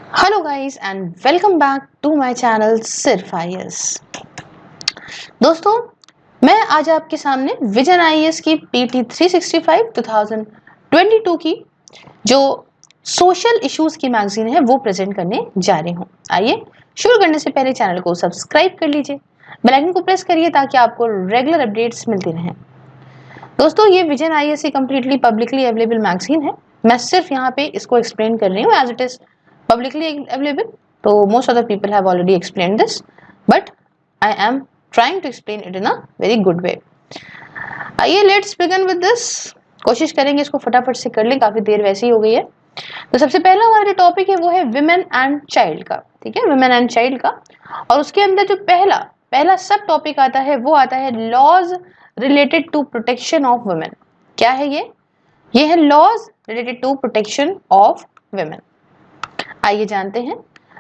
Hello guys and welcome back to my channel Sirf IAS. दोस्तों, मैं आज आपके सामने विजन आईएएस की पीटी 365 2022 की जो सोशल इश्यूज की मैगजीन है वो प्रेजेंट करने जा रही हूँ। आइए शुरू करने से पहले चैनल को सब्सक्राइब कर लीजिए, बेल आइकन को प्रेस करिए ताकि आपको रेगुलर अपडेट्स मिलती रहें। दोस्तों, ये विजन आईएएस की कंप्लीटली पब्लिकली अवेलेबल मैगजीन है। मैं सिर्फ यहाँ पे इसको एक्सप्लेन कर रही हूँ as it is publicly available. So most of the people have already explained this, but I am trying to explain it in a very good way. आइए let's begin with this. कोशिश करेंगे इसको फटाफट से कर लें, काफी देर वैसे ही हो गई है। तो सबसे पहला हमारा जो टॉपिक है वो है विमेन एंड चाइल्ड का। ठीक है, विमेन एंड चाइल्ड का। और उसके अंदर जो पहला सब टॉपिक आता है वो आता है laws related to protection of women. क्या है ये है laws related to protection of women. आइए जानते हैं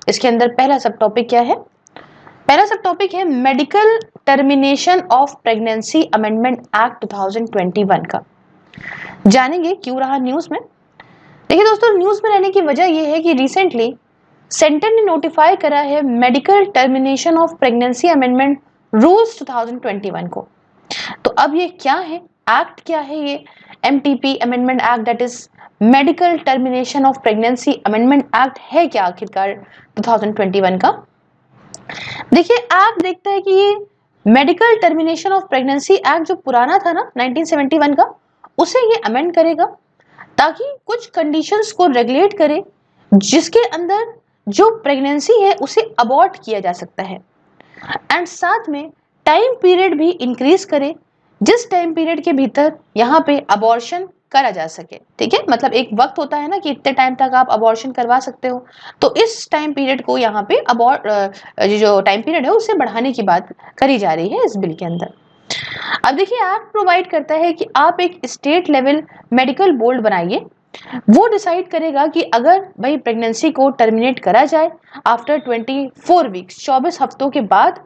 इसके अंदर पहला सब टॉपिक क्या है। पहला सब टॉपिक है medical termination of pregnancy amendment act 2021 का। जानेंगे क्यों रहा न्यूज में। देखिए दोस्तों, न्यूज में रहने की वजह यह है कि रिसेंटली सेंटर ने नोटिफाई करा है medical termination of pregnancy amendment rules 2021 को। तो अब ये क्या है, एक्ट क्या है ये MTP amendment act, that is medical termination of pregnancy amendment act है क्या आखिरकार 2021 का। देखिए, एक्ट देखता है कि ये medical termination of pregnancy act जो पुराना था ना 1971 का, उसे ये अमेंड करेगा ताकि कुछ कंडीशंस को रेगुलेट करे जिसके अंदर जो प्रेगनेंसी है उसे अबॉर्ट किया जा सकता है, एंड साथ में टाइम पीरियड भी इंक्रीज करे जिस टाइम पीरियड के भीतर यहाँ पे अबॉर्शन करा जा सके। ठीक है, मतलब एक वक्त होता है ना कि इतने टाइम तक आप अबॉर्शन करवा सकते हो, तो इस टाइम पीरियड को यहाँ पे जो टाइम पीरियड है उसे बढ़ाने की बात करी जा रही है इस बिल के अंदर। अब देखिए, एक्ट प्रोवाइड करता है कि आप एक स्टेट लेवल मेडिकल बोर्ड बनाइए, वो डिसाइड करेगा कि अगर भाई प्रेगनेंसी को टर्मिनेट करा जाए आफ्टर 24 वीक्स 24 हफ्तों के बाद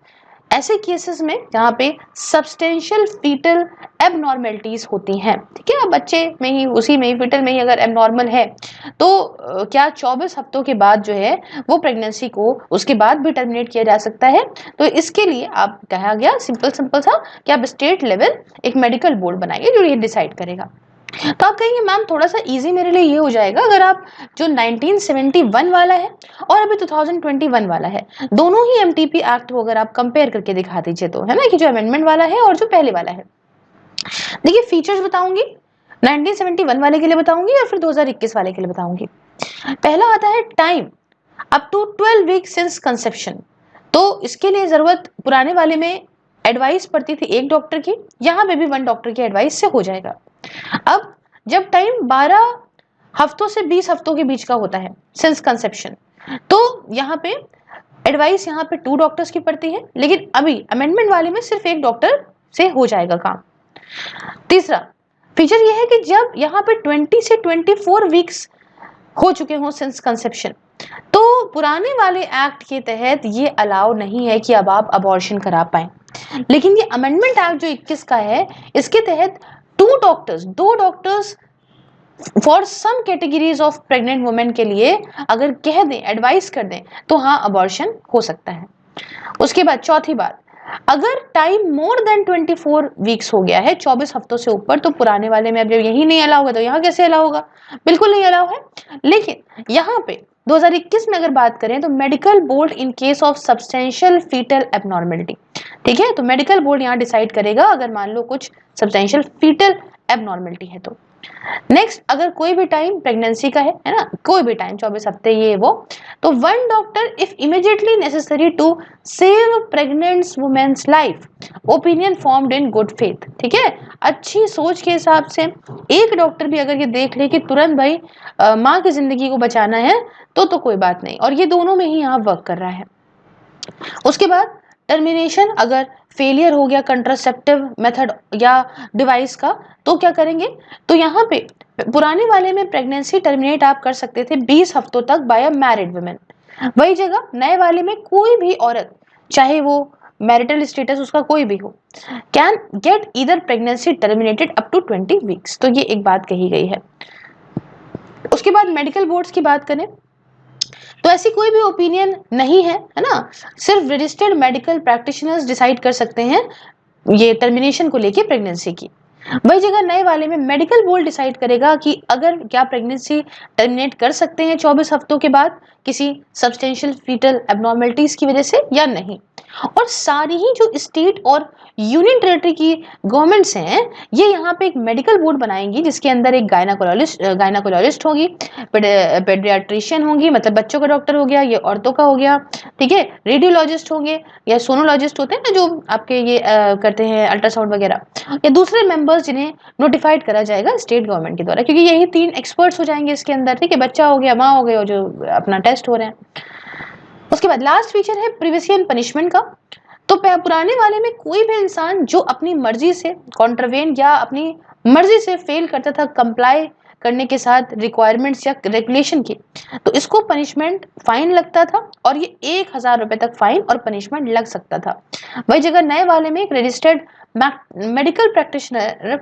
ऐसे केसेस में जहाँ पे सब्सटेंशियल फीटल एबनॉर्मेलिटीज होती हैं। ठीक है, बच्चे में ही उसी में ही फीटल में ही अगर एबनॉर्मल है तो क्या 24 हफ्तों के बाद जो है वो प्रेगनेंसी को उसके बाद भी टर्मिनेट किया जा सकता है। तो इसके लिए आप कहा गया सिंपल सा कि आप स्टेट लेवल एक मेडिकल बोर्ड बनाइए जो ये डिसाइड करेगा। तो आप कहेंगे मैम थोड़ा सा इजी मेरे लिए ये हो जाएगा अगर आप जो 1971 वाला है और अभी 2021 वाला है दोनों ही एमटीपी एक्ट को अगर आप कंपेयर करके दिखा दीजिए तो, है ना, कि जो अमेंडमेंट वाला है और जो पहले वाला है। देखिए, फीचर्स बताऊंगी 1971 वाले के लिए बताऊंगी और फिर 2021 वाले के लिए बताऊंगी। पहला आता है time up to 12 week since conception. तो इसके लिए जरूरत पुराने वाले में एडवाइस पड़ती थी एक डॉक्टर की, यहाँ पे भी 1 डॉक्टर की एडवाइस से हो जाएगा। अब जब टाइम 12 हफ्तों से 20 हफ्तों के बीच का होता है सिंस कंसेप्शन, तो यहाँ पे एडवाइस यहाँ पे 2 डॉक्टर्स की पड़ती है, लेकिन अभी अमेंडमेंट वाले में सिर्फ एक डॉक्टर से हो जाएगा काम। तीसरा फीचर यह है कि जब यहाँ पे 20 से 24 वीक्स हो चुके हों सिंस कंसेप्शन, तो पुराने वाले एक्ट के तहत ये अलाउ नहीं है कि अब आप अबॉर्शन करा पाए, लेकिन ये अमेंडमेंट एक्ट जो 21 का है इसके तहत 2 doctors for some categories of pregnant women के लिए अगर कह दें, एडवाइस कर दें, तो हाँ अबॉर्शन हो सकता है। उसके बाद चौथी बात, अगर टाइम मोर देन 24 वीक्स हो गया है 24 हफ्तों से ऊपर, तो पुराने वाले में अब जब यही नहीं अलाउ होगा तो यहाँ कैसे अलाउ होगा, बिल्कुल नहीं अलाउ है। लेकिन यहाँ पे 2021 में अगर बात करें तो medical board in case of substantial foetal abnormality, ठीक है, तो मेडिकल बोर्ड यहाँ डिसाइड करेगा अगर मान लो कुछ सब्सटेंशियल फीटल एबनॉर्मेलिटी है तो। नेक्स्ट, अगर कोई भी टाइम प्रेगनेंसी का है ना, कोई भी टाइम 24 हफ्ते ये वो, तो 1 doctor if immediately necessary to save pregnant women's life, opinion formed in good faith. ठीक है, अच्छी सोच के हिसाब से एक डॉक्टर भी अगर ये देख ले कि तुरंत भाई माँ की जिंदगी को बचाना है तो कोई बात नहीं, और ये दोनों में ही यहाँ वर्क कर रहा है। उसके बाद टर्मिनेशन अगर फेलियर हो गया कंट्रासेप्टिव मेथड या डिवाइस का, तो क्या करेंगे, तो यहाँ पे पुराने वाले में प्रेगनेंसी टर्मिनेट आप कर सकते थे 20 हफ्तों तक बाय अ मैरिड वुमेन, वही जगह नए वाले में कोई भी औरत चाहे वो मैरिटल स्टेटस उसका कोई भी हो can get either pregnancy terminated up to 20 weeks. तो ये एक बात कही गई है। उसके बाद मेडिकल बोर्ड्स की बात करें तो ऐसी कोई भी ओपिनियन नहीं है, है ना। सिर्फ रजिस्टर्ड मेडिकल प्रैक्टिशनर्स डिसाइड कर सकते हैं ये टर्मिनेशन को लेके प्रेगनेंसी की। वही जगह नए वाले में मेडिकल बोर्ड डिसाइड करेगा कि अगर क्या प्रेगनेंसी टर्मिनेट कर सकते हैं 24 हफ्तों के बाद किसी सब्सटेंशियल फीटल एब्नॉर्मलिटीज की वजह से या नहीं। और सारी ही जो स्टेट और यूनियन टेरिटरी की गवर्नमेंट्स हैं, ये यहाँ पे एक मेडिकल बोर्ड बनाएंगी जिसके अंदर एक गायनाकोलॉजिस्ट होगी, पेडियाट्रिशियन होंगी, मतलब बच्चों का डॉक्टर हो गया, ये औरतों का हो गया, ठीक है, रेडियोलॉजिस्ट होंगे या सोनोलॉजिस्ट होते हैं ना जो आपके ये करते हैं अल्ट्रासाउंड वगैरह, या दूसरे मेंबर्स जिन्हें नोटिफाइड करा जाएगा स्टेट गवर्नमेंट के द्वारा, क्योंकि यही 3 एक्सपर्ट्स हो जाएंगे इसके अंदर, ठीक है, बच्चा हो गया, माँ हो गई और जो अपना टेस्ट हो रहे हैं। उसके बाद लास्ट फीचर है प्रिवेसी एंड पनिशमेंट का। तो पुराने वाले में कोई भी इंसान जो अपनी मर्जी से कॉन्ट्रवेन या अपनी मर्जी से फेल करता था कंप्लाई करने के साथ रिक्वायरमेंट्स या रेगुलेशन की, तो इसको पनिशमेंट फाइन लगता था और ये 1000 रुपए तक फाइन और पनिशमेंट लग सकता था। वही जगह नए वाले में एक रजिस्टर्ड मेडिकल प्रैक्टिशनर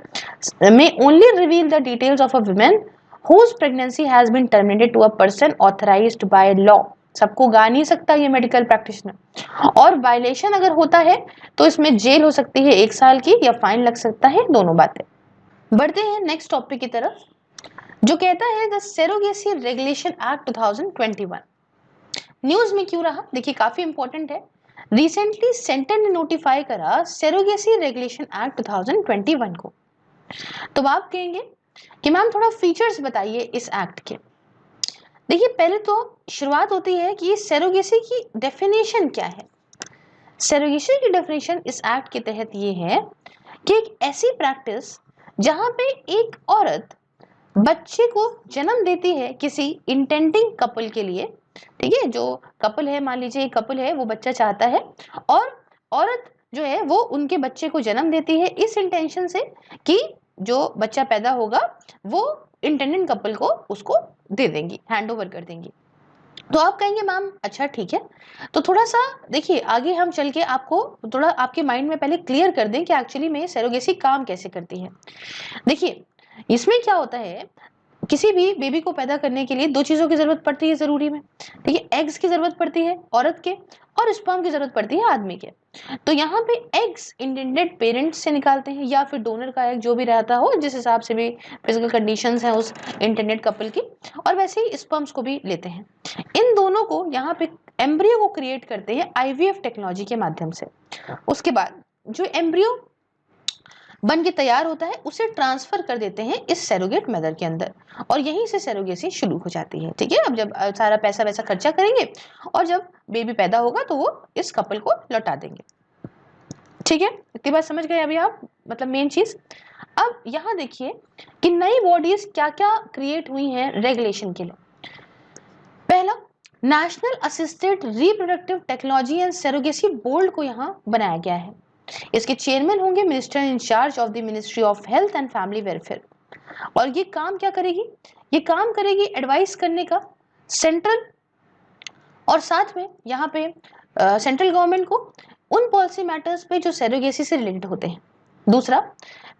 में only reveal the details of a women whose pregnancy has been terminated to a person authorized by law। सबको गा नहीं सकता ये मेडिकल प्रैक्टिशनर, और वायलेशन अगर होता है तो इसमें जेल हो सकती है 1 साल की या फाइन लग सकता है, दोनों बातें। बढ़ते हैं नेक्स्ट टॉपिक की तरफ जो कहता है the surrogacy regulation act 2021। News में क्यों रहा, देखिए काफी इंपॉर्टेंट है। रिसेंटली सेंटर ने नोटिफाई करा सरोगेसी रेगुलेशन एक्ट 2021 को। तो आप कहेंगे कि मैम थोड़ा फीचर्स बताइए इस एक्ट के। देखिए पहले तो शुरुआत होती है कि सरोगेसी की डेफिनेशन क्या है। सरोगेसी की डेफिनेशन इस एक्ट के तहत ये है कि एक ऐसी प्रैक्टिस जहां पे एक औरत बच्चे को जन्म देती है किसी इंटेंडिंग कपल के लिए, ठीक है, जो कपल है, मान लीजिए एक कपल है, वो बच्चा चाहता है और औरत जो है वो उनके बच्चे को जन्म देती है इस इंटेंशन से कि जो बच्चा पैदा होगा वो इंटेंडेंट कपल को उसको दे देंगी, हैंड ओवर कर देंगी। तो आप कहेंगे मैम अच्छा ठीक है, तो थोड़ा सा देखिए आगे हम चल के आपको थोड़ा आपके माइंड में पहले क्लियर कर दें कि एक्चुअली में सरोगेसी काम कैसे करती है। देखिए इसमें क्या होता है, किसी भी बेबी को पैदा करने के लिए 2 चीजों की जरूरत पड़ती है जरूरी में, ठीक है, एग्स की जरूरत पड़ती है औरत के और स्पर्म की जरूरत पड़ती है आदमी के। तो यहाँ पे एग्स इंटेंडेड पेरेंट्स से निकालते हैं या फिर डोनर का एग जो भी रहता हो, जिस हिसाब से भी फिजिकल कंडीशंस हैं उस इंटेंडेड कपल की, और वैसे ही स्पर्म्स को भी लेते हैं। इन दोनों को यहाँ पे एम्ब्रियो को क्रिएट करते हैं आईवीएफ टेक्नोलॉजी के माध्यम से। उसके बाद जो एम्ब्रियो बन के तैयार होता है उसे ट्रांसफर कर देते हैं इस सरोगेट मदर के अंदर और यहीं से सरोगेसी शुरू हो जाती है, ठीक है। अब जब सारा पैसा वैसा खर्चा करेंगे और जब बेबी पैदा होगा तो वो इस कपल को लौटा देंगे, ठीक है। इतनी बात समझ गए अभी आप, मतलब मेन चीज। अब यहाँ देखिए कि नई बॉडीज क्या क्या क्रिएट हुई हैं रेगुलेशन के लिए। पहला, national assisted reproductive technology and surrogacy board को यहाँ बनाया गया है। इसके चेयरमैन होंगे minister in charge of the ministry of health and family welfare. और ये काम क्या करेगी, ये काम करेगी एडवाइस करने का सेंट्रल और साथ में यहाँ पे सेंट्रल गवर्नमेंट को उन पॉलिसी मैटर्स पे जो सरोगेसी से रिलेटेड होते हैं। दूसरा,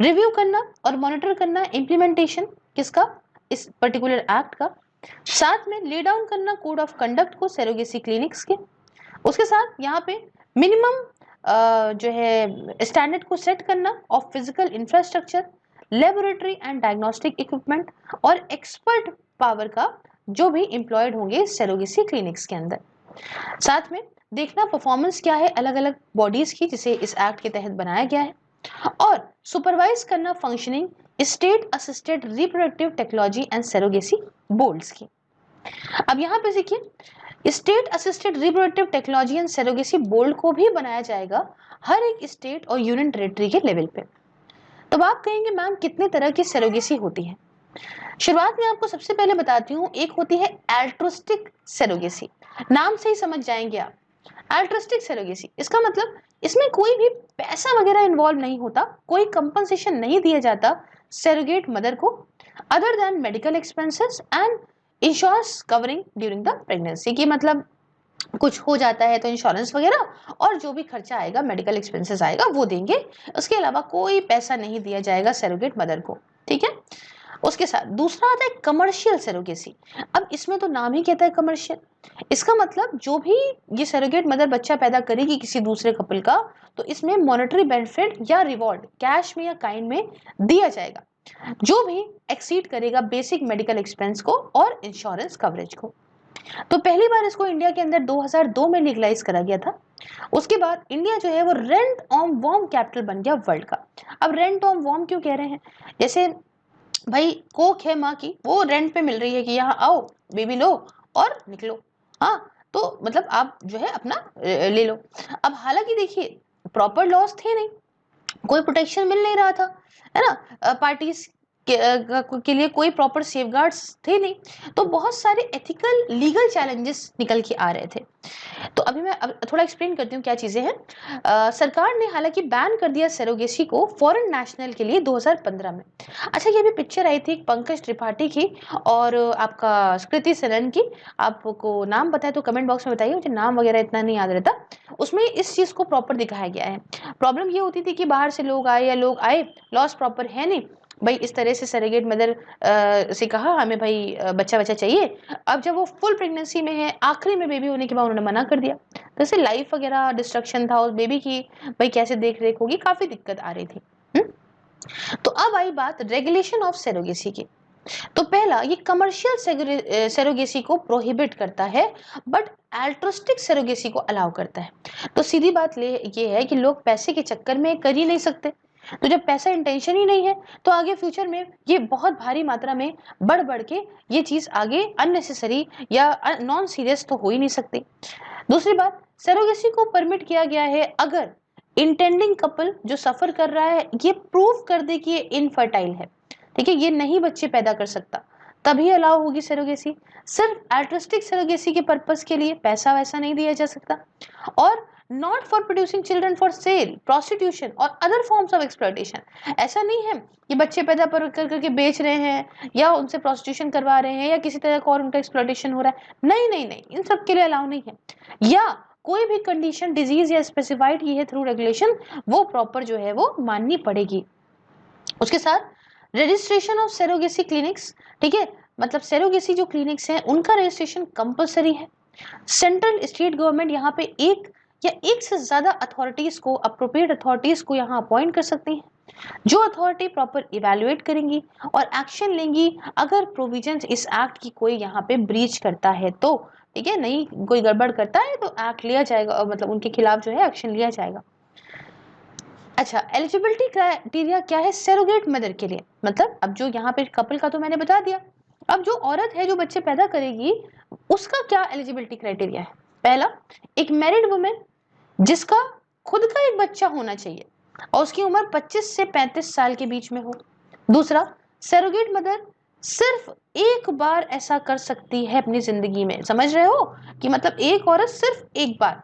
रिव्यू करना और मॉनिटर करना इम्प्लीमेंटेशन किसका, इस पर्टिकुलर एक्ट का। साथ में ले डाउन करना कोड ऑफ कंडक्ट को सरोगेसी क्लिनिक्स के। उसके साथ यहाँ पे मिनिमम जो है स्टैंडर्ड को सेट करना of physical infrastructure, laboratory and diagnostic equipment और एक्सपर्ट पावर का जो भी एम्प्लॉयड होंगे सरोगेसी क्लिनिक्स के अंदर। साथ में देखना परफॉर्मेंस क्या है अलग अलग बॉडीज की जिसे इस एक्ट के तहत बनाया गया है, और सुपरवाइज करना functioning state assisted reproductive technology and surrogacy boards की। अब यहाँ पे देखिए state assisted reproductive technology and surrogacy board को भी बनाया जाएगा हर एक स्टेट और यूनियन टेरिटरी के लेवल पे। तो आप कहेंगे मैम कितने तरह की सरोगेसी होती है। शुरुआत में आपको सबसे पहले बताती हूँ, एक होती है एल्ट्रुस्टिक सरोगेसी, नाम से ही समझ जाएंगे आप। एल्ट्रुस्टिक सरोगेसी इसका मतलब इसमें कोई भी पैसा वगैरह इन्वॉल्व नहीं होता, कोई कंपनसेशन नहीं दिया जाता सरोगेट मदर को other than medical expenses and insurance covering during the pregnancy. की मतलब कुछ हो जाता है तो इंश्योरेंस वगैरह और जो भी खर्चा आएगा मेडिकल एक्सपेंसेस आएगा वो देंगे, उसके अलावा कोई पैसा नहीं दिया जाएगा सरोगेट मदर को, ठीक है। उसके साथ दूसरा आता है कमर्शियल सरोगेसी। अब इसमें तो नाम ही कहता है कमर्शियल, इसका मतलब जो भी ये सरोगेट मदर बच्चा पैदा करेगी किसी दूसरे कपल का, तो इसमें मॉनेटरी बेनिफिट या रिवॉर्ड कैश में या काइंड में दिया जाएगा, जो भी एक्सीड करेगा बेसिक मेडिकल एक्सपेंस को और इंश्योरेंस कवरेज को। तो पहली बार इसको इंडिया के अंदर 2002 में लीगलाइज करा गया था। उसके बाद इंडिया जो है वो रेंट ऑन वॉर्म कैपिटल बन गया वर्ल्ड का। अब रेंट ऑन वॉर्म क्यों कह रहे हैं? जैसे भाई कोक है माँ की, वो रेंट पे मिल रही है कि यहाँ आओ बेबी लो और निकलो, हाँ तो मतलब आप जो है अपना ले लो। अब हालांकि देखिए प्रॉपर लॉस थे नहीं, कोई प्रोटेक्शन मिल नहीं रहा था, है ना, पार्टीज के लिए कोई प्रॉपर सेफगार्ड्स थे नहीं, तो बहुत सारे एथिकल लीगल चैलेंजेस निकल के आ रहे थे। तो अभी मैं अब थोड़ा एक्सप्लेन करती हूँ क्या चीजें हैं। सरकार ने हालांकि बैन कर दिया सरोगेसी को फॉरेन नेशनल के लिए 2015 में। अच्छा ये भी पिक्चर आई थी पंकज त्रिपाठी की और आपका कृति सेनन की, आपको नाम पता है तो कमेंट बॉक्स में बताइए, मुझे नाम वगैरह इतना नहीं याद रहता। उसमें इस चीज को प्रॉपर दिखाया गया है। प्रॉब्लम ये होती थी कि बाहर से लोग आए या लोग आए, लॉस प्रॉपर है नहीं, भाई इस तरह से सरेगेट मदर से कहा हमें भाई बच्चा बच्चा चाहिए। अब जब वो फुल प्रेगनेंसी में है, आखिरी में बेबी होने के बाद उन्होंने मना कर दिया, तो इससे लाइफ वगैरह डिस्ट्रक्शन था उस बेबी की, भाई कैसे देख रेख होगी, काफी दिक्कत आ रही थी। तो अब आई बात रेगुलेशन ऑफ सेरोगेसी की। तो पहला, ये कमर्शियल सेरोगेसी को प्रोहिबिट करता है बट एल्ट्रुस्टिक सेरोगेसी को अलाउ करता है। तो सीधी बात ये है कि लोग पैसे के चक्कर में कर ही नहीं सकते, तो जब पैसा इंटेंशन ही नहीं है तो आगे फ्यूचर में ये बहुत भारी मात्रा में बढ़ बढ़ के ये चीज आगे अननेसेसरी या नॉन सीरियस तो हो ही नहीं सकती। दूसरी बात, सेरोगेसी को परमिट किया गया है अगर इंटेंडिंग कपल जो सफर कर रहा है ये प्रूव कर दे कि ये इनफर्टाइल है, ठीक है, ये नहीं बच्चे पैदा कर सकता, तभी अलाउ होगी सेरोगेसी। सिर्फ एल्ट्रिस्टिक सेरोगेसी के पर्पस के लिए पैसा वैसा नहीं दिया जा सकता। और not for producing children for sale, prostitution और अदर फॉर्म्स ऑफ एक्सप्लॉयटेशन। ऐसा नहीं है कि बच्चे पैदा कर करके बेच रहे हैं या उनसे प्रोस्टिट्यूशन करवा रहे हैं या किसी तरह का और उनका एक्सप्लॉयटेशन हो रहा है, नहीं नहीं नहीं, इन सब के लिए अलाउ नहीं है। या कोई भी कंडीशन डिजीज या स्पेसिफाइड की है थ्रू रेगुलेशन, वो प्रॉपर जो है वो माननी पड़ेगी। उसके साथ रजिस्ट्रेशन ऑफ सेरोगेसी क्लिनिक्स, ठीक है, मतलब सेरोगेसी जो क्लिनिक्स हैं उनका रजिस्ट्रेशन कंपलसरी है। सेंट्रल स्टेट गवर्नमेंट यहाँ पे एक या एक से ज्यादा अथॉरिटीज को, अप्रोप्रिएट अथॉरिटीज को यहाँ अपॉइंट कर सकती हैं, जो अथॉरिटी प्रॉपर इवैल्यूएट करेंगी और एक्शन लेंगी अगर प्रोविजंस इस एक्ट की कोई यहाँ पे ब्रीच करता है तो, ठीक है, नहीं कोई गड़बड़ करता है तो एक्ट लिया जाएगा, मतलब उनके खिलाफ जो है एक्शन लिया जाएगा। अच्छा, एलिजिबिलिटी क्राइटेरिया क्या है सरोगेट मदर के लिए? मतलब अब जो यहाँ पे कपल का तो मैंने बता दिया, अब जो औरत है जो बच्चे पैदा करेगी उसका क्या एलिजिबिलिटी क्राइटेरिया है? पहला, एक मैरिड वुमेन जिसका खुद का एक बच्चा होना चाहिए और उसकी उम्र 25 से 35 साल के बीच में हो। दूसरा, सरोगेट मदर सिर्फ एक बार ऐसा कर सकती है अपनी जिंदगी में, समझ रहे हो कि मतलब एक औरत सिर्फ एक बार,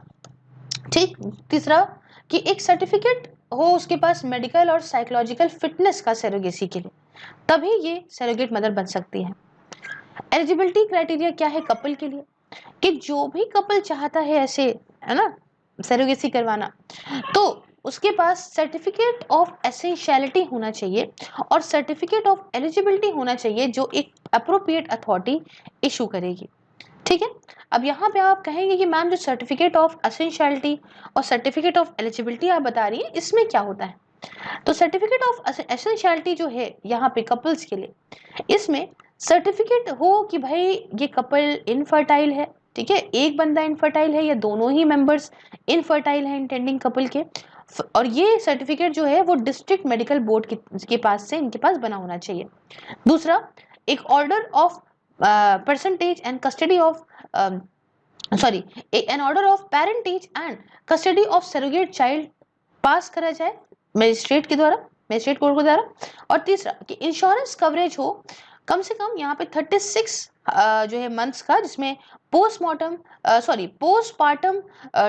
ठीक। तीसरा, कि एक सर्टिफिकेट हो उसके पास मेडिकल और साइकोलॉजिकल फिटनेस का सरोगेसी के लिए, तभी ये सरोगेट मदर बन सकती है। एलिजिबिलिटी क्राइटेरिया क्या है कपल के लिए? कि जो भी कपल चाहता है ऐसे, है ना, सरोगेसी करवाना, तो उसके पास सर्टिफिकेट ऑफ एसेंशियलिटी होना चाहिए और सर्टिफिकेट ऑफ एलिजिबिलिटी होना चाहिए जो एक अप्रोप्रिएट अथॉरिटी इशू करेगी, ठीक है। अब यहाँ पे आप कहेंगे कि मैम जो सर्टिफिकेट ऑफ एसेंशियलिटी और सर्टिफिकेट ऑफ एलिजिबिलिटी आप बता रही है इसमें क्या होता है? तो सर्टिफिकेट ऑफ एसेंशियलिटी जो है यहाँ पे कपल्स के लिए, इसमें सर्टिफिकेट हो कि भाई ये कपल इनफर्टाइल है, ठीक है, एक बंदा इनफर्टाइल है या दोनों ही मेंबर्स इनफर्टाइल है इंटेंडिंग कपल के, और ये सर्टिफिकेट जो है वो डिस्ट्रिक्ट मेडिकल बोर्ड के पास से इनके पास बना होना चाहिए। दूसरा, एक order of percentage and custody of sorry an order of parentage and custody of surrogate child pass करा जाए मजिस्ट्रेट के द्वारा, मजिस्ट्रेट कोर्ट के द्वारा। और तीसरा, कि इंश्योरेंस कवरेज हो कम से कम यहाँ पे 36 जो है मंथ्स का, जिसमें पोस्टपार्टम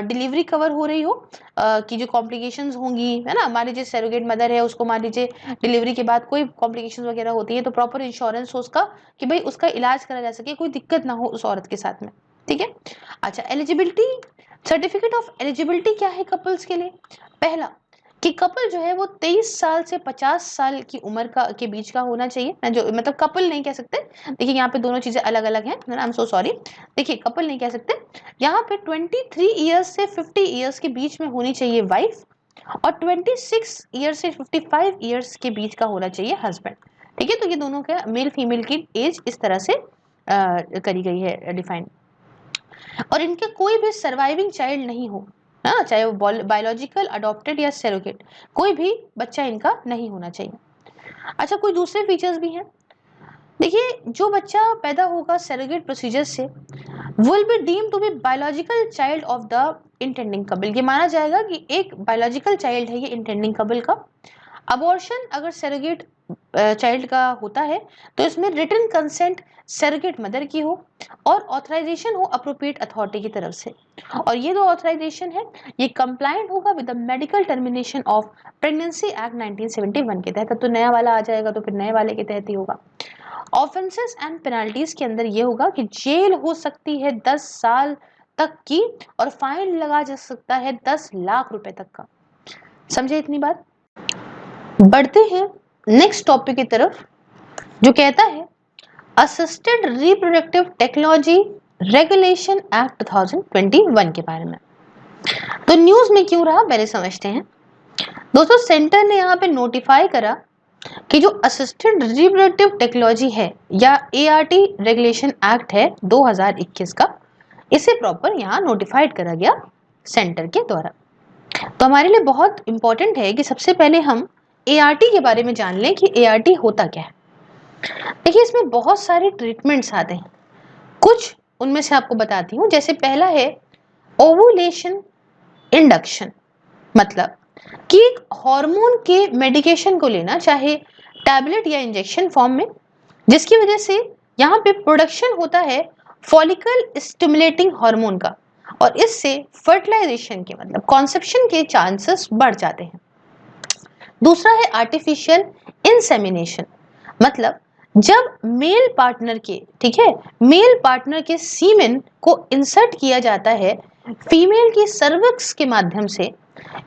डिलीवरी कवर हो रही हो, कि जो कॉम्प्लिकेशंस होंगी, है ना, मान लीजिए सरोगेट मदर है उसको मान लीजिए डिलीवरी के बाद कोई कॉम्प्लिकेशंस वगैरह होती है तो प्रॉपर इंश्योरेंस हो उसका कि भाई उसका इलाज करा जा सके, कोई दिक्कत ना हो उस औरत के साथ में, ठीक है। अच्छा, एलिजिबिलिटी, सर्टिफिकेट ऑफ एलिजिबिलिटी क्या है कपल्स के लिए? पहला, कि कपल जो है वो 23 साल से 50 साल की उम्र का के बीच का होना चाहिए। मैं जो मतलब कपल नहीं कह सकते, देखिए यहाँ पे दोनों चीजें अलग अलग हैं, आई एम सो सॉरी। देखिए कपल नहीं कह सकते, यहाँ पे 23 ईयर्स से 50 ईयर्स के बीच में होनी चाहिए वाइफ, और 26 ईयर्स से 55 ईयर्स के बीच का होना चाहिए हस्बैंड। ठीक है, तो ये दोनों का मेल फीमेल की एज इस तरह से करी गई है डिफाइन। और इनके कोई भी सर्वाइविंग चाइल्ड नहीं हो, हाँ, चाहे वो बायोलॉजिकल, अडॉप्टेड या सेरोगेट, कोई भी बच्चा इनका नहीं होना चाहिए। अच्छा, कोई दूसरे फीचर्स भी हैं। देखिए, जो बच्चा पैदा होगा सेरोगेट प्रोसीजर से will be deem to be biological child of the intending couple. ये माना जाएगा कि एक बायोलॉजिकल चाइल्ड है ये इंटेंडिंग कपल का। अबॉर्शन अगर सेरोगेट चाइल्ड का होता है तो इसमें रिटन कंसेंट सेरोगेट मदर की हो और ऑथराइजेशन हो अप्रोप्रिएट अथॉरिटी की तरफ से, और ये जो ऑथराइजेशन है ये कंप्लायंट होगा with the medical termination of pregnancy act 1971 के तहत। तो नया वाला आ जाएगा तो फिर नए वाले के तहत ही होगा। ऑफेंसेस एंड पेनाल्टीज के अंदर ये होगा कि जेल हो सकती है 10 साल तक की, और फाइन लगा जा सकता है 10 लाख रुपए तक का। समझे इतनी बात? बढ़ते हैं नेक्स्ट टॉपिक की तरफ, जो कहता है assisted reproductive technology regulation act 2021 के बारे में। तो न्यूज में क्यों रहा पहले समझते हैं। दोस्तों, सेंटर ने यहाँ पे नोटिफाई करा कि जो असिस्टेड रिप्रोडक्टिव टेक्नोलॉजी है या ART रेगुलेशन एक्ट है 2021 का, इसे प्रॉपर यहाँ नोटिफाइड करा गया सेंटर के द्वारा। तो हमारे लिए बहुत इंपॉर्टेंट है कि सबसे पहले हम ART के बारे में जान लें कि ART होता क्या है। देखिए, इसमें बहुत सारे ट्रीटमेंट्स आते हैं, कुछ उनमें से आपको बताती हूँ। जैसे पहला है ओवुलेशन इंडक्शन, मतलब कि एक हार्मोन के मेडिकेशन को लेना, चाहे टैबलेट या इंजेक्शन फॉर्म में, जिसकी वजह से यहाँ पे प्रोडक्शन होता है फॉलिकल स्टिमुलेटिंग हार्मोन का, और इससे फर्टिलाइजेशन के मतलब कॉन्सेप्शन के चांसेस बढ़ जाते हैं। दूसरा है आर्टिफिशियल इंसेमिनेशन, मतलब जब मेल पार्टनर के, ठीक है, मेल पार्टनर के सीमेन को इंसर्ट किया जाता है फीमेल की सर्विक्स के माध्यम से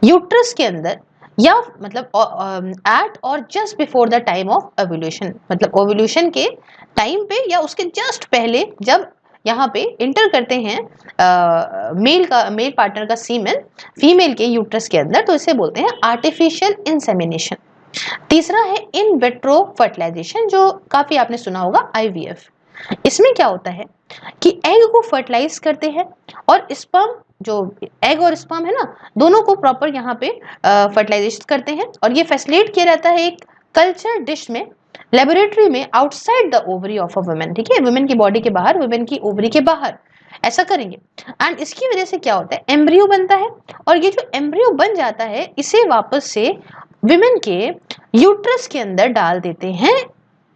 यूट्रस के अंदर, या मतलब एट और just before the time of ovulation, मतलब ओव्यूलेशन के टाइम पे या उसके जस्ट पहले जब यहाँ पे इंटर करते हैं मेल पार्टनर का सीमेन फीमेल के यूट्रस के अंदर, तो इसे बोलते हैं आर्टिफिशियल इंसेमिनेशन। तीसरा है इन विट्रो फर्टिलाइजेशन, जो काफी आपने सुना होगा, IVF। इसमें क्या होता है कि एग को फर्टिलाइज करते हैं, और स्पर्म, जो एग और स्पर्म है ना, दोनों को प्रॉपर यहाँ पे फर्टिलाइजेशन करते हैं, और ये फैसिलिटेट किया जाता है एक कल्चर डिश में, लेबोरेटरी में, outside the ovary of a women. ठीक है, वुमेन की बॉडी के बाहर, वुमेन की ओवरी के बाहर ऐसा करेंगे। एंड इसकी वजह से क्या होता है, एम्ब्रियो बनता है, और ये जो एम्ब्रियो बन जाता है इसे वापस से विमेन के यूट्रस के अंदर डाल देते हैं,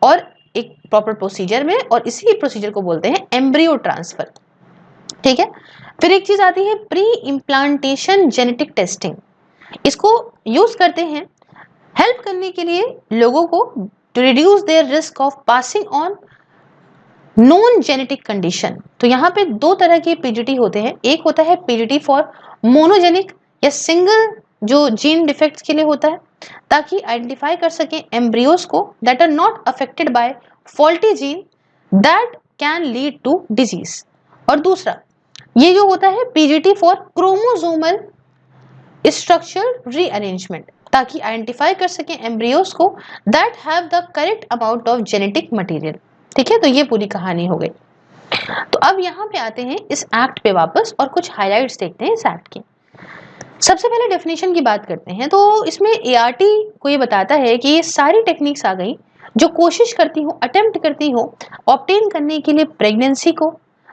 और एक प्रॉपर प्रोसीजर में, और इसी प्रोसीजर को बोलते हैं एम्ब्रियो ट्रांसफर। ठीक है, फिर एक चीज आती है प्री इम्प्लांटेशन जेनेटिक टेस्टिंग। इसको यूज करते हैं हेल्प करने के लिए लोगों को to reduce their risk of passing on non genetic condition. तो यहाँ पे दो तरह के PGT होते हैं, एक होता है PGT फॉर मोनोजेनिक या सिंगल, जो जीन डिफेक्ट्स के लिए होता है, ताकि आइडेंटिफाई कर सकें एम्ब्रियोज को that are not affected by faulty gene that can lead to disease. और दूसरा ये जो होता है PGT for chromosomal structure rearrangement, ताकि आइडेंटिफाई कर सकें एम्ब्रियोज को that have the correct amount of genetic material. ठीक है, तो ये पूरी कहानी हो गई। तो अब यहाँ पे आते हैं इस एक्ट पे वापस, और कुछ हाइलाइट्स देखते हैं इस एक्ट के। सबसे पहले डेफिनेशन की बात करते हैं। तो इसमें ART को ये बताता है कि ये सारी टेक्निक्स आ गई जो कोशिश करती हो, अटेम्प्ट करती हो ऑब्टेन करने के लिए प्रेगनेंसी को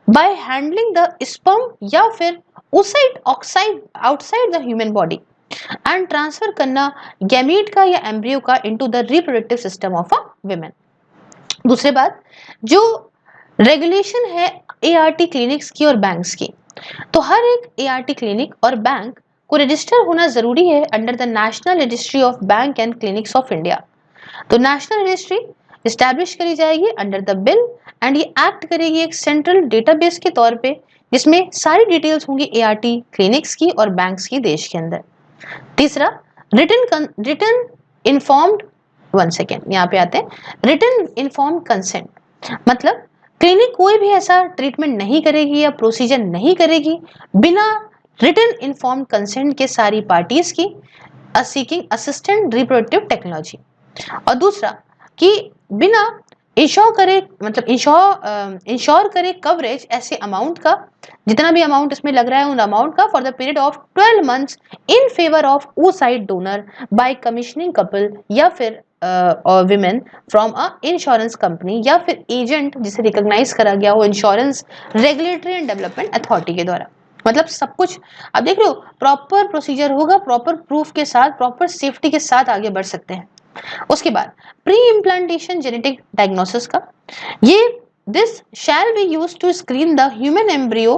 बाय हैंडलिंग द स्पर्म या फिर oocyte oxide outside the human body, and transfer करना गैमीट का या एम्ब्रियो का into the reproductive system of a women. दूसरी बात, जो रेगुलेशन है ART क्लिनिक्स की और बैंक्स की, तो हर एक ART क्लिनिक और बैंक को रजिस्टर होना जरूरी है under the national registry of bank and clinics of India. तो नेशनल रजिस्ट्री इस्टेब्लिश करी जाएगी अंडर द बिल, एंड ये एक्ट करेगी एक सेंट्रल डेटाबेस के तौर पे, जिसमें सारी डिटेल्स होंगी ART क्लिनिक्स की और बैंक्स की देश के अंदर। तीसरा, रिटन इन्फॉर्म्ड, वन सेकेंड यहाँ पे आते हैं, रिटन इन्फॉर्म्ड कंसेंट, मतलब क्लिनिक कोई भी ऐसा ट्रीटमेंट नहीं करेगी या प्रोसीजर नहीं करेगी बिना रिटन इन्फॉर्म्ड कंसेंट के सारी पार्टीज की सीकिंग असिस्टेंट रिप्रोडक्टिव टेक्नोलॉजी। और दूसरा कि बिना इंश्योर करे, मतलब इंश्योर करे कवरेज ऐसे अमाउंट का, जितना भी अमाउंट इसमें लग रहा है उन अमाउंट का, for the period of 12 months in favour of oocyte donor by commissioning couple या फिर और women from a insurance company या फिर एजेंट जिसे रिकॉग्नाइज करा गया हो insurance regulatory and development authority के द्वारा। मतलब सब कुछ आप देख रहे हो, प्रॉपर प्रोसीजर होगा, प्रॉपर प्रूफ के साथ, प्रॉपर सेफ्टी के साथ आगे बढ़ सकते हैं। उसके बाद प्री इम्प्लांटेशन जेनेटिक डायग्नोसिस का, ये this shall be used to screen the human embryo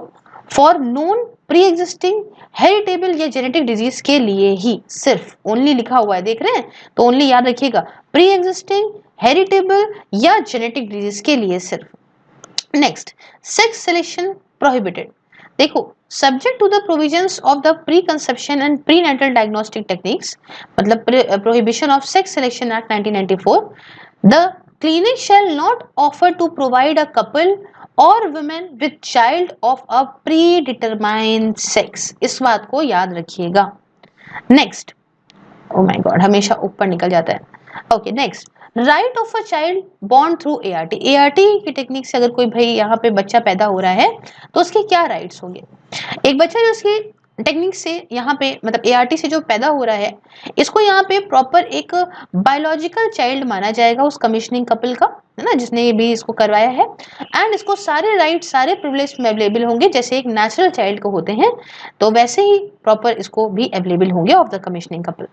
for known pre existing heritable या जेनेटिक डिजीज के लिए ही, सिर्फ ओनली लिखा हुआ है, देख रहे हैं, तो ओनली याद रखिएगा, प्री एग्जिस्टिंग हेरिटेबल या जेनेटिक डिजीज के लिए सिर्फ। नेक्स्ट, सेक्स सिलेक्शन प्रोहिबिटेड, देखो subject to the provisions of the pre conception and pre natal diagnostic techniques, मतलब prohibition of sex selection act 1994, the clinic shall not offer to provide a couple और women with child of a pre determined sex, इस बात को याद रखिएगा। Next, oh my God हमेशा ऊपर निकल जाता है, okay next, right of a child born through ART, ART की टेक्निक से अगर कोई भाई यहाँ पे बच्चा पैदा हो रहा है तो उसके क्या राइट्स होंगे। एक बच्चा जो उसकी टेक्निक से यहाँ पे मतलब ART से जो पैदा हो रहा है, इसको यहाँ पे प्रॉपर एक बायोलॉजिकल चाइल्ड माना जाएगा उस कमीशनिंग कपल का, है ना, जिसने भी इसको करवाया है, एंड इसको सारे राइट सारे प्रिविलेज में अवेलेबल होंगे, जैसे एक नेचुरल चाइल्ड को होते हैं तो वैसे ही प्रॉपर इसको भी अवेलेबल होंगे of the commissioning couple.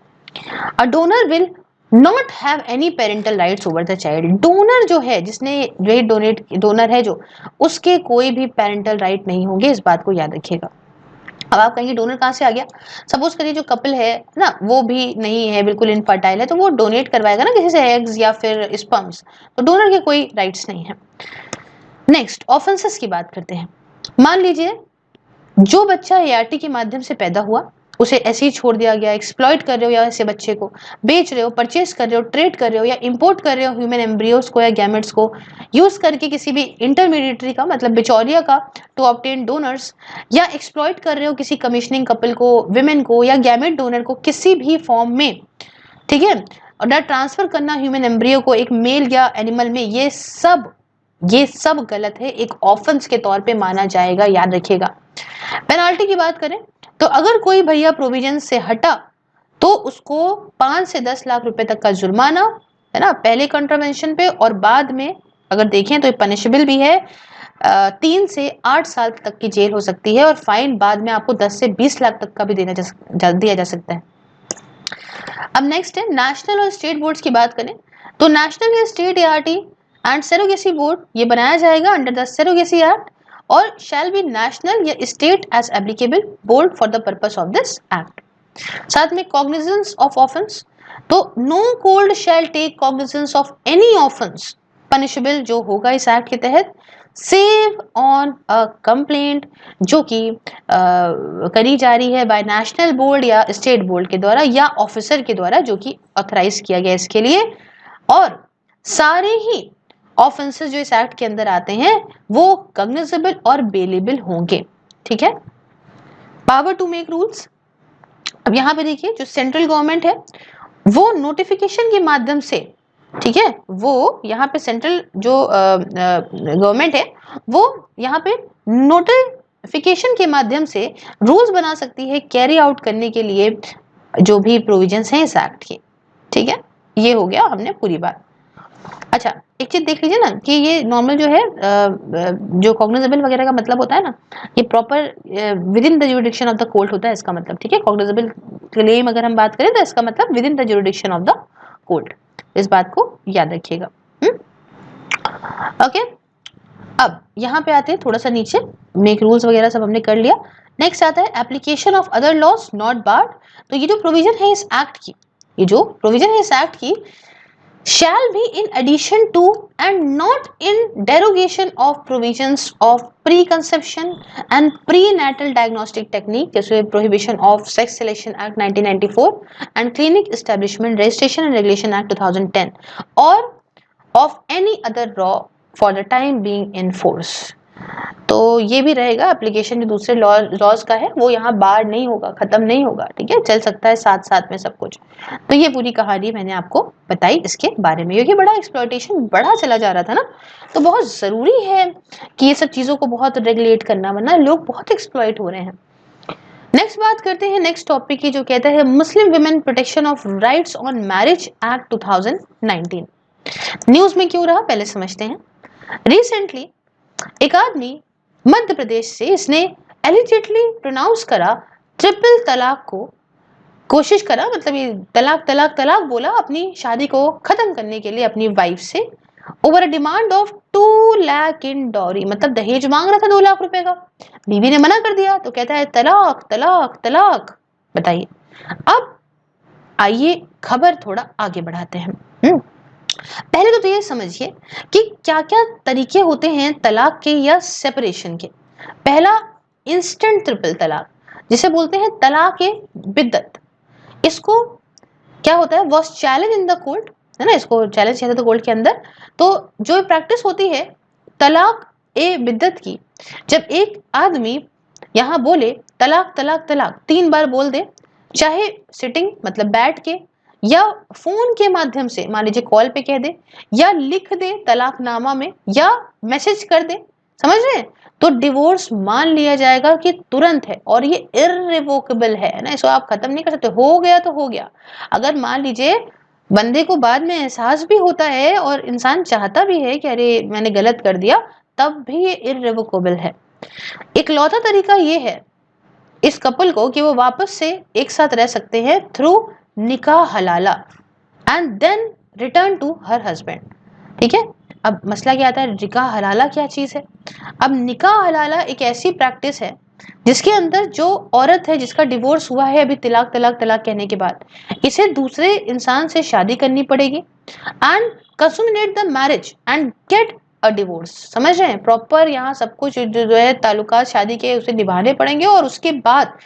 A donor will not have any parental rights over the child, donor जो है, जिसने जो डोनेट डोनर है जो, उसके कोई भी पेरेंटल राइट नहीं होंगे, इस बात को याद रखिएगा। अब आप कहेंगे डोनर कहाँ से आ गया, सपोज करिए जो कपल है ना वो भी नहीं है, बिल्कुल इनफर्टाइल है, तो वो डोनेट करवाएगा ना किसी से एग्स या फिर स्पर्म्स, तो डोनर के कोई राइट्स नहीं है। नेक्स्ट, ऑफेंसेस की बात करते हैं। मान लीजिए जो बच्चा ART के माध्यम से पैदा हुआ उसे ऐसे ही छोड़ दिया गया, एक्सप्लॉइट कर रहे हो या ऐसे बच्चे को बेच रहे हो, परचेज कर रहे हो, ट्रेड कर रहे हो या इंपोर्ट कर रहे हो ह्यूमन एम्ब्रियोस को या गैमेट्स को यूज करके किसी भी इंटरमीडिएटरी का मतलब बिचौलिया का टू ऑब्टेन डोनर्स, या एक्सप्लॉइट कर रहे हो किसी कमीशनिंग कपल को, विमेन को या गैमेट डोनर को किसी भी फॉर्म में, ठीक है, और ट्रांसफर करना ह्यूमन एम्ब्रियो को एक मेल या एनिमल में, ये सब गलत है, एक ऑफेंस के तौर पे माना जाएगा, याद रखिएगा। पेनाल्टी की बात करें तो अगर कोई भैया प्रोविजन से हटा तो उसको 5 से 10 लाख रुपए तक का जुर्माना, है ना, पहले कंट्रावेंशन पे, और बाद में अगर देखें तो ये पनिशेबल भी है, 3 से 8 साल तक की जेल हो सकती है, और फाइन बाद में आपको 10 से 20 लाख तक का भी दिया जा सकता है। अब नेक्स्ट है नेशनल और स्टेट बोर्ड्स की बात करें तो नेशनल या state ART and surrogacy board ये बनाया जाएगा अंडर द सेरोगेसी एक्ट, और शैल बी नेशनल या state as applicable board for the purpose of this act. साथ में कॉग्निजेंस ऑफ ऑफेंस, तो no court shall take cognizance of any offence punishable जो होगा इस एक्ट के तहत, सेव ऑन अ कंप्लेंट जो कि करी जा रही है बाय नेशनल बोर्ड या स्टेट बोर्ड के द्वारा या ऑफिसर के द्वारा जो कि ऑथराइज किया गया इसके लिए, और सारे ही ऑफेंसेस जो इस एक्ट के अंदर आते हैं वो कॉग्निजेबल और बेलेबल होंगे, ठीक है। पावर टू मेक रूल्स, अब यहाँ पे देखिए जो सेंट्रल गवर्नमेंट है वो नोटिफिकेशन के माध्यम से, ठीक है, वो यहाँ पे सेंट्रल जो गवर्नमेंट है वो यहाँ पे नोटिफिकेशन के माध्यम से रूल्स बना सकती है कैरी आउट करने के लिए जो भी प्रोविजंस हैं इस एक्ट के, ठीक है। ये हो गया हमने पूरी बात। अच्छा एक चीज देख लीजिए ना कि ये नॉर्मल जो है जो कॉग्निजेबल वगैरह का मतलब होता है ना, ये proper with in the jurisdiction of the court होता है इसका मतलब, ठीक है। कॉग्निजेबल क्लेम अगर हम बात करें तो इसका मतलब with in the jurisdiction of the court, इस बात को याद रखिएगा। ओके, अब यहाँ पे आते हैं थोड़ा सा नीचे, मेक रूल्स वगैरह सब हमने कर लिया। नेक्स्ट आता है application of other laws not barred, तो ये जो प्रोविजन है इस एक्ट की, ये जो प्रोविजन है इस एक्ट की shall be in addition to and not in derogation of provisions of preconception and prenatal diagnostic technique जैसे prohibition of sex selection act 1994 and clinic establishment registration and regulation act 2010 or of any other law for the time being in force। तो ये भी रहेगा, application जो दूसरे laws का है वो यहाँ बार नहीं होगा, खत्म नहीं होगा, ठीक है, चल सकता है साथ साथ में सब कुछ। तो ये पूरी कहानी मैंने आपको बताई इसके बारे में, क्योंकि बड़ा एक्सप्लॉयटेशन बढ़ा चला जा रहा था ना, तो बहुत जरूरी है कि ये सब चीजों को बहुत रेगुलेट करना, वरना लोग बहुत एक्सप्लॉयट हो रहे हैं। नेक्स्ट बात करते हैं नेक्स्ट टॉपिक की, जो कहता है Muslim women protection of rights on marriage act 2019। News में क्यों रहा पहले समझते हैं। रिसेंटली एक आदमी मध्य प्रदेश से, इसने एलिजिटली प्रोनाउंस करा ट्रिपल तलाक को, कोशिश करा, मतलब ये तलाक तलाक तलाक बोला अपनी शादी को खत्म करने के लिए अपनी वाइफ से, over a demand of 2 lakh in dowry, मतलब दहेज मांग रहा था 2 लाख रुपए का। बीवी ने मना कर दिया तो कहता है तलाक तलाक तलाक। बताइए, अब आइए खबर थोड़ा आगे बढ़ाते हैं। पहले तो ये समझिए कि क्या क्या तरीके होते हैं तलाक के या सेपरेशन के। पहला, इंस्टेंट ट्रिपल तलाक, जिसे बोलते हैं तलाक ए बिद्दत। इसको क्या होता है, was challenge in the court, है ना, इसको चैलेंज किया था कोर्ट के अंदर। तो जो प्रैक्टिस होती है तलाक ए बिद्दत की, जब एक आदमी यहाँ बोले तलाक तलाक तलाक 3 बार बोल दे, चाहे सिटिंग मतलब बैठ के, या फोन के माध्यम से, मान लीजिए कॉल पे कह दे, या लिख दे तलाकनामा में, या मैसेज कर दे, समझ रहे हैं, तो डिवोर्स मान लिया जाएगा कि तुरंत है और ये इररिवोकेबल है ना, इसको आप खत्म नहीं कर सकते। हो गया तो हो गया। अगर मान लीजिए बंदे को बाद में एहसास भी होता है और इंसान चाहता भी है कि अरे मैंने गलत कर दिया, तब भी ये इररिवोकेबल है। इकलौता तरीका ये है इस कपल को कि वो वापस से एक साथ रह सकते हैं through nikah halala and then return to her husband. ठीक है, अब मसला क्या आता है, निकाह हलाला क्या चीज है। अब निकाह हलाला एक ऐसी प्रैक्टिस है जिसके अंदर जो औरत है जिसका डिवोर्स हुआ है अभी तलाक तलाक तलाक कहने के बाद, इसे दूसरे इंसान से शादी करनी पड़ेगी and consummate the marriage and get a divorce. समझ रहे हैं, प्रॉपर यहाँ सब कुछ जो है ताल्लुकात शादी के उसे निभाने पड़ेंगे और उसके बाद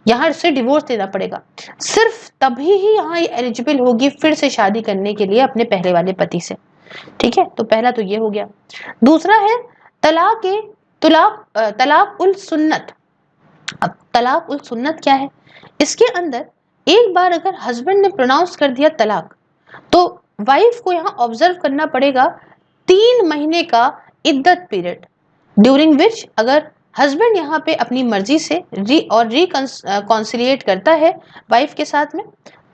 यहाँ से डिवोर्स देना पड़ेगा। सिर्फ तभी ही यहाँ ये एलिजिबल होगी फिर से शादी करने के लिए अपने पहले वाले पति से। ठीक है, तो पहला तो ये हो गया। दूसरा है तलाक उल सुन्नत। अब तलाक उल सुन्नत क्या है, इसके अंदर एक बार अगर हस्बैंड ने प्रोनाउंस कर दिया तलाक, तो वाइफ को यहाँ ऑब्जर्व करना पड़ेगा 3 महीने का इद्दत पीरियड, ड्यूरिंग विच अगर हस्बैंड यहाँ पे अपनी मर्जी से रिकॉन्सिलिएट करता है वाइफ के साथ में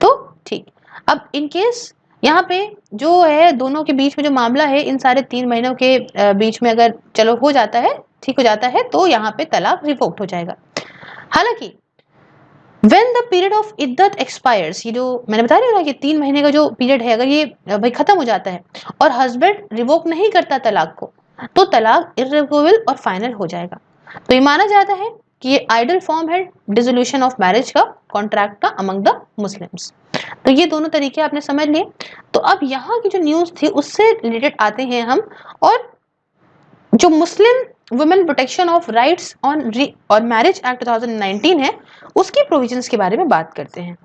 तो ठीक। अब इन केस यहाँ पे जो है दोनों के बीच में जो मामला है, इन सारे 3 महीनों के बीच में अगर चलो हो जाता है, ठीक हो जाता है, तो यहाँ पे तलाक रिवोक्ड हो जाएगा। हालांकि when the period of इद्दत expires, ये जो मैंने बता रहा ना कि 3 महीने का जो पीरियड है, अगर ये भाई खत्म हो जाता है और हस्बैंड रिवोक नहीं करता तलाक को, तो तलाक इर्रिवोकेबल और फाइनल हो जाएगा। तो ये माना जाता है कि ये आइडल फॉर्म है डिसोल्यूशन ऑफ मैरिज का, कॉन्ट्रैक्ट का अमंग द मुस्लिम्स। तो ये दोनों तरीके आपने समझ लिए। तो अब यहाँ की जो न्यूज थी उससे रिलेटेड आते हैं हम, और जो Muslim women protection of rights on और मैरिज एक्ट 2019 है, उसकी प्रोविजंस के बारे में बात करते हैं।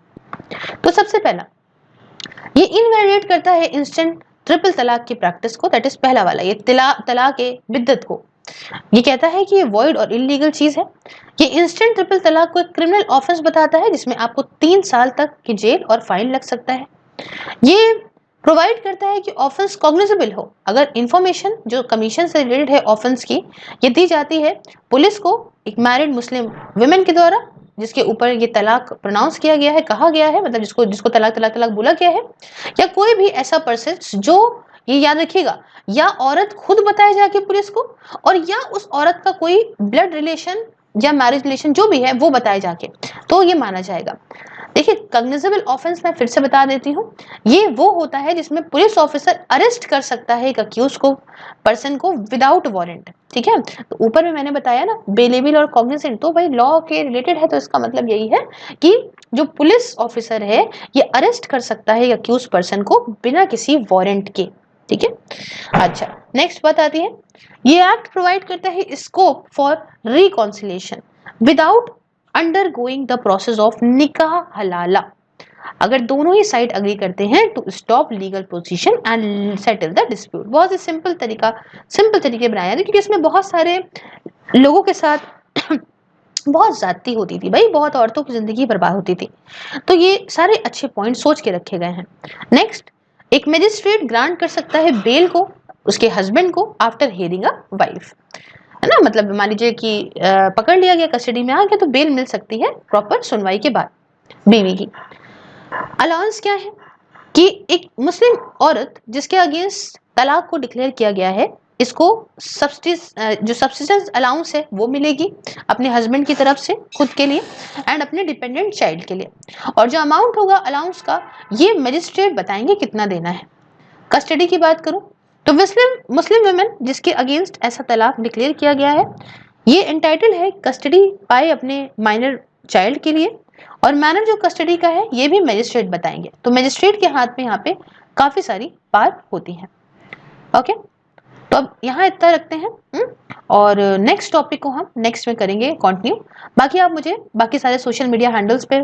तो सबसे पहला ये इनवैलिडेट करता है इंस्टेंट ट्रिपल तलाक की प्रैक्टिस को, दैट इज पहला वाला, ये तलाक ए बिद्दत को। ये कहता है कि ये वॉइड और इलीगल चीज है। ये इंस्टेंट ट्रिपल तलाक को एक क्रिमिनल ऑफेंस बताता है जिसमें आपको 3 साल तक की जेल और फाइन लग सकता है। ये प्रोवाइड करता है कि ऑफेंस कॉग्निजेबल हो अगर इंफॉर्मेशन जो कमीशन से रिलेटेड है ऑफेंस की, ये दी जाती है पुलिस को एक मैरिड मुस्लिम वुमेन के द्वारा जिसके ऊपर ये तलाक प्रोनाउंस किया गया है, कहा गया है, मतलब जिसको तलाक तलाक तलाक बोला गया है, या कोई भी ऐसा पर्सन जो, ये याद रखिएगा, या औरत खुद बताए जाके पुलिस को, और या उस औरत का कोई ब्लड रिलेशन या मैरिज रिलेशन जो भी है वो बताए जाके, तो ये माना जाएगा। देखिए कॉग्निजेबल ऑफेंस मैं फिर से बता देती हूँ, ये वो होता है जिसमें पुलिस ऑफिसर अरेस्ट कर सकता है एक अक्यूज को, पर्सन को विदाउट वारंट। ठीक है, तो ऊपर में मैंने बताया ना बेलेबल और कॉग्निजेंट, तो भाई लॉ के रिलेटेड है, तो इसका मतलब यही है कि जो पुलिस ऑफिसर है ये अरेस्ट कर सकता है अक्यूज पर्सन को बिना किसी वारंट के। ठीक है, अच्छा नेक्स्ट बात आती है, ये एक्ट प्रोवाइड करता है scope for reconciliation without undergoing the process of nikah halala. अगर दोनों ही साइड अग्री करते हैं to stop legal position and settle the dispute. बहुत ही सिंपल तरीके बनाया था, क्योंकि इसमें बहुत सारे लोगों के साथ बहुत ज्यादती होती थी भाई, बहुत औरतों की जिंदगी बर्बाद होती थी, तो ये सारे अच्छे पॉइंट सोच के रखे गए हैं। नेक्स्ट, एक मजिस्ट्रेट ग्रांट कर सकता है बेल को उसके हस्बैंड को आफ्टर हियरिंग अ वाइफ, है ना, मतलब मान लीजिए कि पकड़ लिया गया, कस्टडी में आ गया, तो बेल मिल सकती है प्रॉपर सुनवाई के बाद बीवी की। अलाउंस क्या है कि एक मुस्लिम औरत जिसके अगेंस्ट तलाक को डिक्लेयर किया गया है, इसको जो सब्सिस्टेंस अलाउंस है वो मिलेगी अपने हस्बैंड की तरफ से खुद के लिए एंड अपने डिपेंडेंट चाइल्ड के लिए, और जो अमाउंट होगा अलाउंस का ये मजिस्ट्रेट बताएंगे कितना देना है। कस्टडी की बात करूं तो मुस्लिम वुमेन जिसके अगेंस्ट ऐसा तलाक डिक्लेयर किया गया है, ये एंटाइटल है कस्टडी पाए अपने माइनर चाइल्ड के लिए, और मैनर जो कस्टडी का है ये भी मजिस्ट्रेट बताएंगे। तो मजिस्ट्रेट के हाथ में यहाँ पे काफी सारी पावर होती है। ओके, तो अब यहाँ इतना रखते हैं और नेक्स्ट टॉपिक को हम नेक्स्ट में करेंगे कंटिन्यू। बाकी आप मुझे बाकी सारे सोशल मीडिया हैंडल्स पे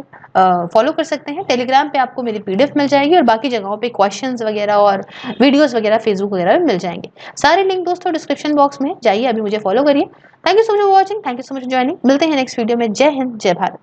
फॉलो कर सकते हैं, टेलीग्राम पे आपको मेरी पीडीएफ मिल जाएगी और बाकी जगहों पे क्वेश्चंस वगैरह और वीडियोस वगैरह फेसबुक वगैरह में मिल जाएंगे। सारे लिंक दोस्तों डिस्क्रिप्शन बॉक्स में जाइए, अभी मुझे फॉलो करिए। Thank you so much for watching, thank you so much joining. मिलते हैं नेक्स्ट वीडियो में। जय हिंद, जय भारत।